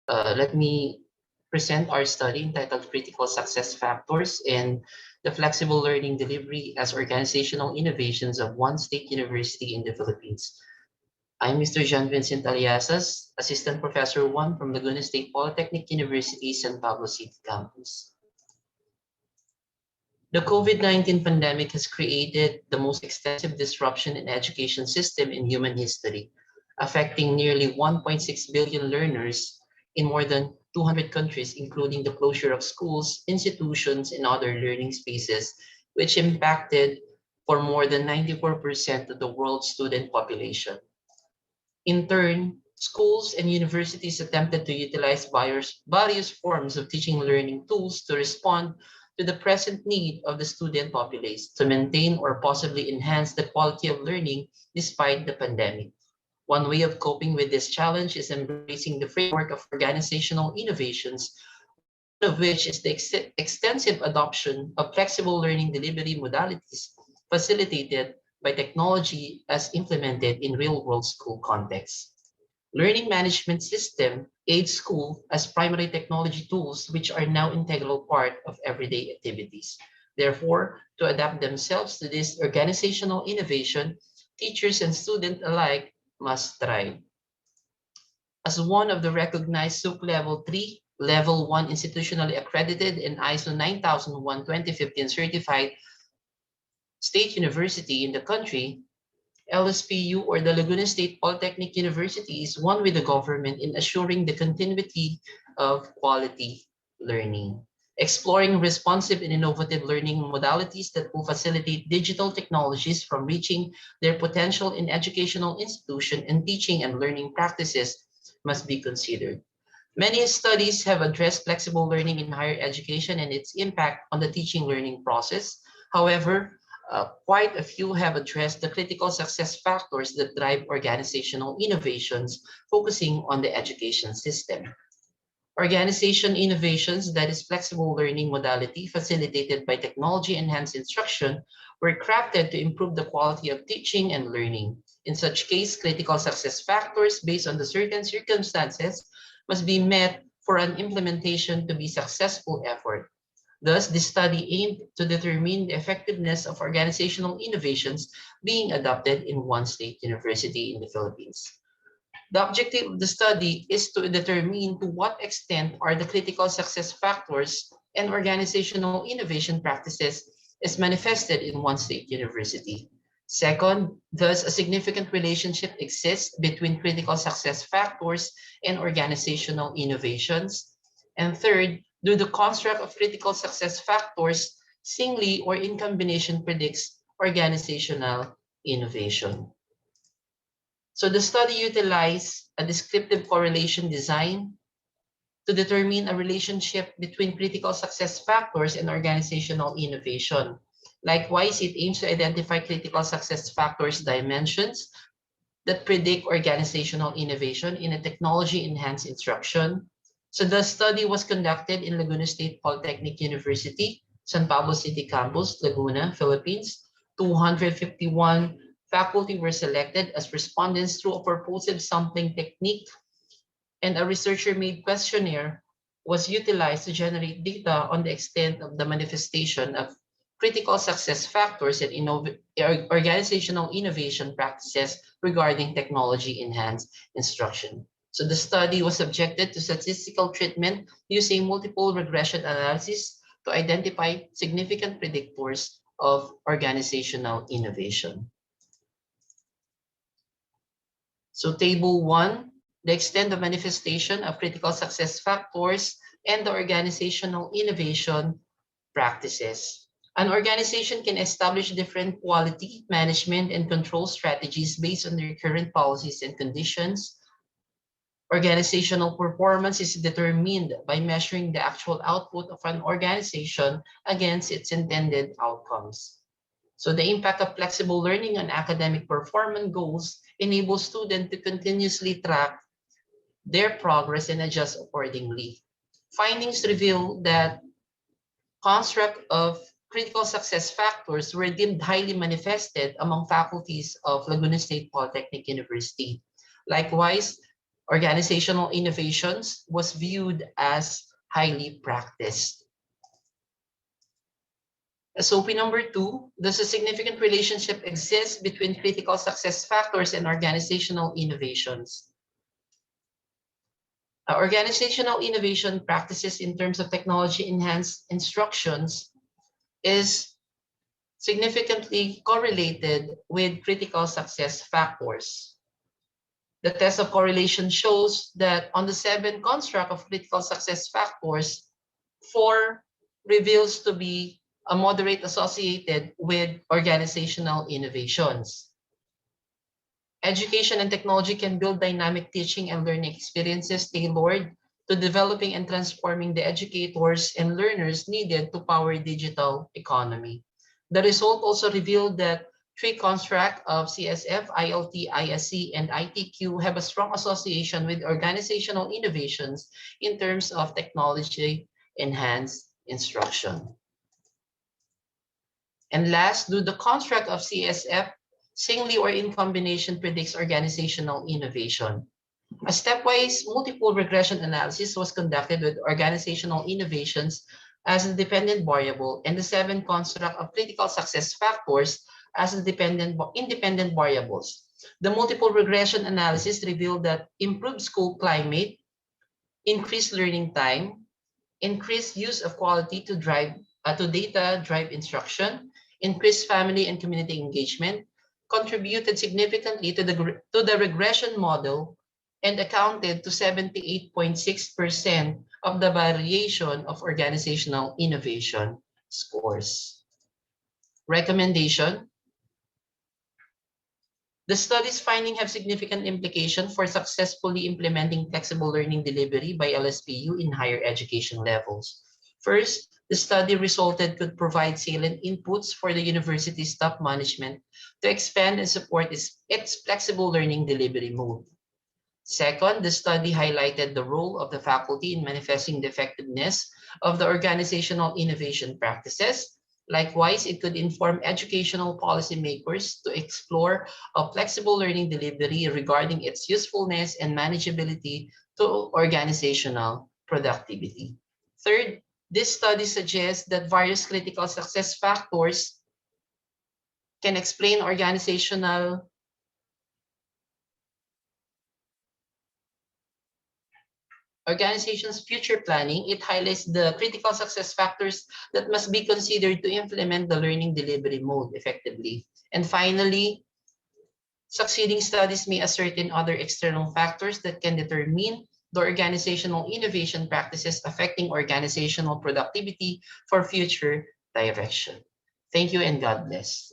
Let me present our study entitled Critical Success Factors in the Flexible Learning Delivery as Organizational Innovations of One State University in the Philippines. I'm Mr. Vincent Aliazas, Assistant Professor 1 from Laguna State Polytechnic University, San Pablo City Campus. The COVID-19 pandemic has created the most extensive disruption in education system in human history, affecting nearly 1.6 billion learners in more than 200 countries, including the closure of schools, institutions, and other learning spaces, which impacted for more than 94% of the world's student population. In turn, schools and universities attempted to utilize various forms of teaching and learning tools to respond to the present need of the student populace to maintain or possibly enhance the quality of learning despite the pandemic. One way of coping with this challenge is embracing the framework of organizational innovations, one of which is the extensive adoption of flexible learning delivery modalities facilitated by technology as implemented in real-world school contexts. Learning management system aids school as primary technology tools which are now integral part of everyday activities. Therefore, to adapt themselves to this organizational innovation, teachers and students alike must thrive. As one of the recognized SUC Level 3, Level 1 institutionally accredited and ISO 9001:2015 certified state university in the country, LSPU, or the Laguna State Polytechnic University, is one with the government in assuring the continuity of quality learning, exploring responsive and innovative learning modalities that will facilitate digital technologies from reaching their potential in educational institution, and teaching and learning practices must be considered. Many studies have addressed flexible learning in higher education and its impact on the teaching learning process. However, quite a few have addressed the critical success factors that drive organizational innovations, focusing on the education system. Organization innovations, that is flexible learning modality facilitated by technology-enhanced instruction, were crafted to improve the quality of teaching and learning. In such case, critical success factors based on the certain circumstances must be met for an implementation to be successful effort. Thus, this study aimed to determine the effectiveness of organizational innovations being adopted in one state university in the Philippines. The objective of the study is to determine to what extent are the critical success factors and organizational innovation practices is manifested in one state university. Second, does a significant relationship exist between critical success factors and organizational innovations? And third, do the construct of critical success factors singly or in combination predicts organizational innovation? So the study utilized a descriptive correlation design to determine a relationship between critical success factors and organizational innovation. Likewise, it aims to identify critical success factors dimensions that predict organizational innovation in a technology-enhanced instruction. So the study was conducted in Laguna State Polytechnic University, San Pablo City Campus, Laguna, Philippines. 251 faculty were selected as respondents through a purposive sampling technique, and a researcher-made questionnaire was utilized to generate data on the extent of the manifestation of critical success factors and organizational innovation practices regarding technology-enhanced instruction. So the study was subjected to statistical treatment using multiple regression analysis to identify significant predictors of organizational innovation. So table 1, the extent of manifestation of critical success factors and the organizational innovation practices. An organization can establish different quality, management, and control strategies based on their current policies and conditions. Organizational performance is determined by measuring the actual output of an organization against its intended outcomes. So the impact of flexible learning on academic performance goals enables students to continuously track their progress and adjust accordingly. Findings reveal that construct of critical success factors were deemed highly manifested among faculties of Laguna State Polytechnic University. Likewise, Organizational innovations was viewed as highly practiced. SOP number 2, does a significant relationship exist between critical success factors and organizational innovations? Organizational innovation practices in terms of technology-enhanced instructions is significantly correlated with critical success factors. The test of correlation shows that on the 7 construct of critical success factors, 4 reveals to be a moderate associated with organizational innovations. Education and technology can build dynamic teaching and learning experiences tailored to developing and transforming the educators and learners needed to power digital economy. The result also revealed that 3 constructs of CSF, ILT, ISC, and ITQ have a strong association with organizational innovations in terms of technology-enhanced instruction. And last, do the construct of CSF singly or in combination predicts organizational innovation? A stepwise multiple regression analysis was conducted with organizational innovations as a dependent variable and the 7 construct of critical success factors as independent variables. The multiple regression analysis revealed that improved school climate, increased learning time, increased use of quality to data drive instruction, increased family and community engagement, contributed significantly to the regression model and accounted to 78.6% of the variation of organizational innovation scores. Recommendation: the study's findings have significant implication for successfully implementing flexible learning delivery by LSPU in higher education levels. First, the study resulted could provide salient inputs for the university's top management to expand and support its flexible learning delivery mode. Second, the study highlighted the role of the faculty in manifesting the effectiveness of the organizational innovation practices. Likewise, it could inform educational policymakers to explore a flexible learning delivery regarding its usefulness and manageability to organizational productivity. Third, this study suggests that various critical success factors can explain organizations' future planning. It highlights the critical success factors that must be considered to implement the learning delivery mode effectively. And finally, succeeding studies may ascertain other external factors that can determine the organizational innovation practices affecting organizational productivity for future direction. Thank you and God bless.